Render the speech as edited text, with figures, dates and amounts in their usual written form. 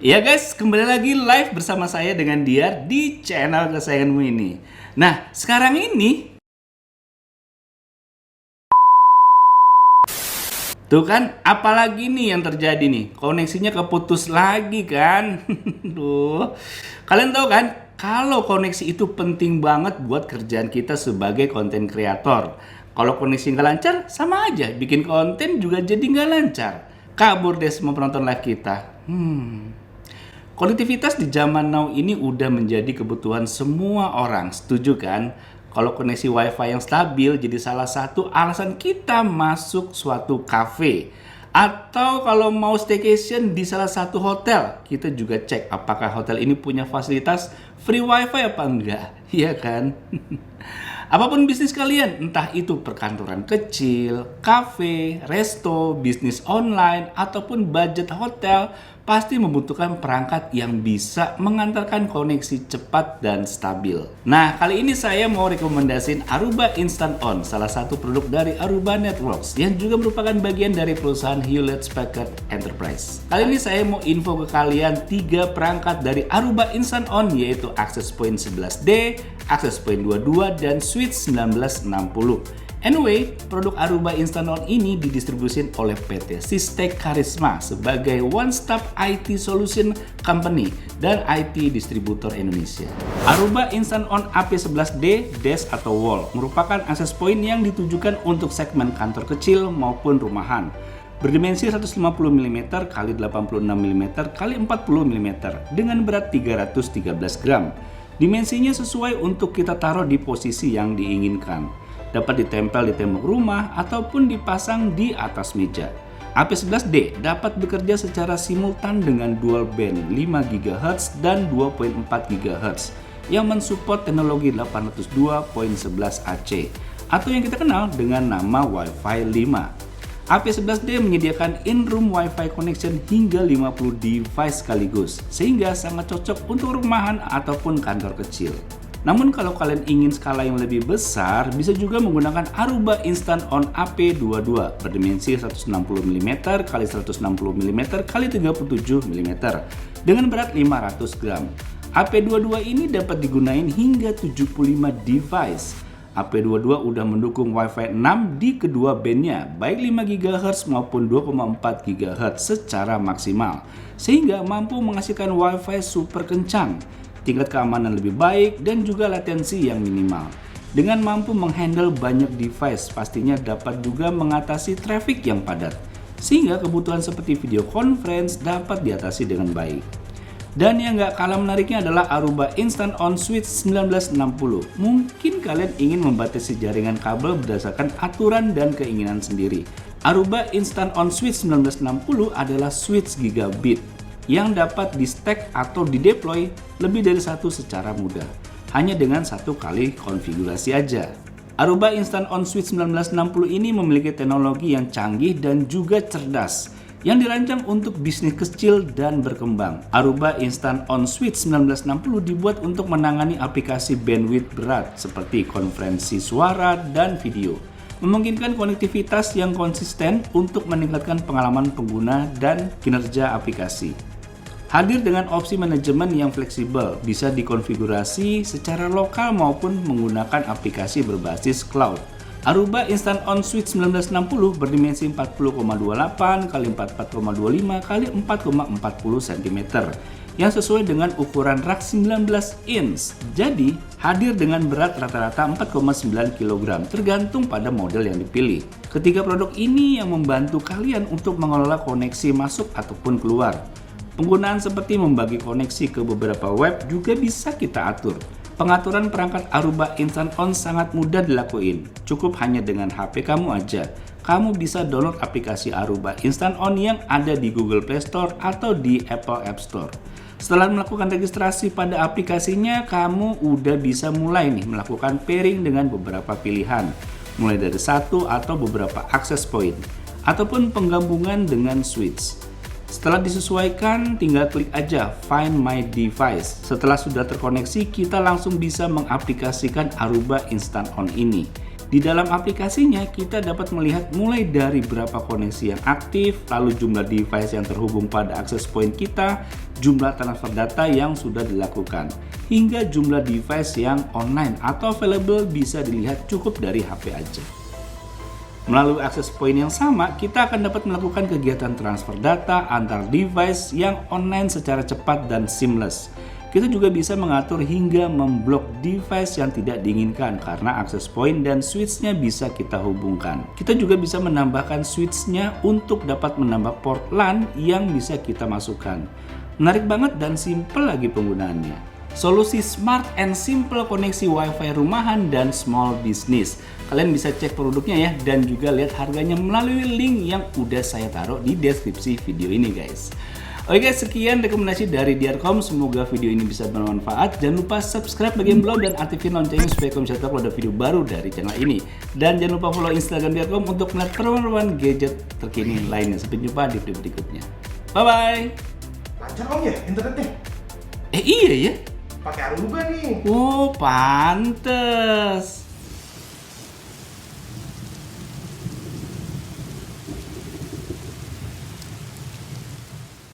Ya guys, kembali lagi live bersama saya dengan Diar di channel kesayanganmu ini. Nah, sekarang ini tuh kan, apalagi nih yang terjadi nih? Koneksinya keputus lagi kan? Duh. Kalian tahu kan, kalau koneksi itu penting banget buat kerjaan kita sebagai konten kreator. Kalau koneksi nggak lancar, sama aja. Bikin konten juga jadi nggak lancar. Kabur deh semua penonton live kita. Konektivitas di zaman now ini udah menjadi kebutuhan semua orang, setuju kan? Kalau koneksi wifi yang stabil jadi salah satu alasan kita masuk suatu cafe. Atau kalau mau staycation di salah satu hotel, kita juga cek apakah hotel ini punya fasilitas free wifi apa enggak, iya kan? Apapun bisnis kalian, entah itu perkantoran kecil, kafe, resto, bisnis online, ataupun budget hotel, pasti membutuhkan perangkat yang bisa mengantarkan koneksi cepat dan stabil. Nah, kali ini saya mau rekomendasiin Aruba Instant On, salah satu produk dari Aruba Networks yang juga merupakan bagian dari perusahaan Hewlett Packard Enterprise. Kali ini saya mau info ke kalian 3 perangkat dari Aruba Instant On, yaitu Access Point 11D, Access Point 22, dan Switch 1960. Anyway, produk Aruba Instant On ini didistribusin oleh PT Sistek Karisma sebagai one-stop IT solution company dan IT distributor Indonesia. Aruba Instant On AP11D Desk atau Wall merupakan access point yang ditujukan untuk segmen kantor kecil maupun rumahan. Berdimensi 150 mm x 86 mm x 40 mm dengan berat 313 gram. Dimensinya sesuai untuk kita taruh di posisi yang diinginkan. Dapat ditempel di tembok rumah ataupun dipasang di atas meja. AP11D dapat bekerja secara simultan dengan dual band 5 GHz dan 2.4 GHz yang mensupport teknologi 802.11ac atau yang kita kenal dengan nama Wi-Fi 5. AP11D menyediakan in-room Wi-Fi connection hingga 50 device sekaligus, sehingga sangat cocok untuk rumahan ataupun kantor kecil. Namun kalau kalian ingin skala yang lebih besar, bisa juga menggunakan Aruba Instant On AP22 berdimensi 160 mm x 160 mm x 37 mm dengan berat 500 gram. AP22 ini dapat digunakan hingga 75 device. AP22 udah mendukung Wi-Fi 6 di kedua bandnya, baik 5 GHz maupun 2,4 GHz secara maksimal, sehingga mampu menghasilkan Wi-Fi super kencang, tingkat keamanan lebih baik, dan juga latensi yang minimal. Dengan mampu menghandle banyak device, pastinya dapat juga mengatasi traffic yang padat, sehingga kebutuhan seperti video conference dapat diatasi dengan baik. Dan yang gak kalah menariknya adalah Aruba Instant On Switch 1960. Mungkin kalian ingin membatasi jaringan kabel berdasarkan aturan dan keinginan sendiri. Aruba Instant On Switch 1960 adalah switch gigabit yang dapat di-stack atau di-deploy lebih dari satu secara mudah, hanya dengan satu kali konfigurasi aja. Aruba Instant On Switch 1960 ini memiliki teknologi yang canggih dan juga cerdas, yang dirancang untuk bisnis kecil dan berkembang. Aruba Instant On Switch 1960 dibuat untuk menangani aplikasi bandwidth berat seperti konferensi suara dan video, memungkinkan konektivitas yang konsisten untuk meningkatkan pengalaman pengguna dan kinerja aplikasi. Hadir dengan opsi manajemen yang fleksibel, bisa dikonfigurasi secara lokal maupun menggunakan aplikasi berbasis cloud. Aruba Instant On Switch 1960 berdimensi 40,28 x 44,25 x 4,40 cm yang sesuai dengan ukuran rak 19 inch. Jadi, hadir dengan berat rata-rata 4,9 kg tergantung pada model yang dipilih. Ketiga produk ini yang membantu kalian untuk mengelola koneksi masuk ataupun keluar. Penggunaan seperti membagi koneksi ke beberapa web juga bisa kita atur. Pengaturan perangkat Aruba Instant On sangat mudah dilakuin. Cukup hanya dengan HP kamu aja. Kamu bisa download aplikasi Aruba Instant On yang ada di Google Play Store atau di Apple App Store. Setelah melakukan registrasi pada aplikasinya, kamu udah bisa mulai nih melakukan pairing dengan beberapa pilihan, mulai dari satu atau beberapa access point, ataupun penggabungan dengan switch. Setelah disesuaikan, tinggal klik aja Find My Device. Setelah sudah terkoneksi, kita langsung bisa mengaplikasikan Aruba Instant On ini. Di dalam aplikasinya kita dapat melihat mulai dari berapa koneksi yang aktif, lalu jumlah device yang terhubung pada access point kita, jumlah transfer data yang sudah dilakukan, hingga jumlah device yang online atau available bisa dilihat cukup dari HP aja. Melalui access point yang sama, kita akan dapat melakukan kegiatan transfer data antar device yang online secara cepat dan seamless. Kita juga bisa mengatur hingga memblok device yang tidak diinginkan karena access point dan switch-nya bisa kita hubungkan. Kita juga bisa menambahkan switch-nya untuk dapat menambah port LAN yang bisa kita masukkan. Menarik banget dan simple lagi penggunaannya. Solusi smart and simple koneksi Wi-Fi rumahan dan small business. Kalian bisa cek produknya ya dan juga lihat harganya melalui link yang udah saya taruh di deskripsi video ini guys. Oke guys, sekian rekomendasi dari Diarcom. Semoga video ini bisa bermanfaat. Jangan lupa subscribe bagi yang belum dan aktifin loncengnya supaya kalian bisa tahu kalau ada video baru dari channel ini. Dan jangan lupa follow Instagram Diarcom untuk melihat perkembangan gadget terkini lainnya. Sampai jumpa di video berikutnya. Bye bye. Lancar om ya internetnya? Iya ya. Pakai Aruba nih. Oh, pantes.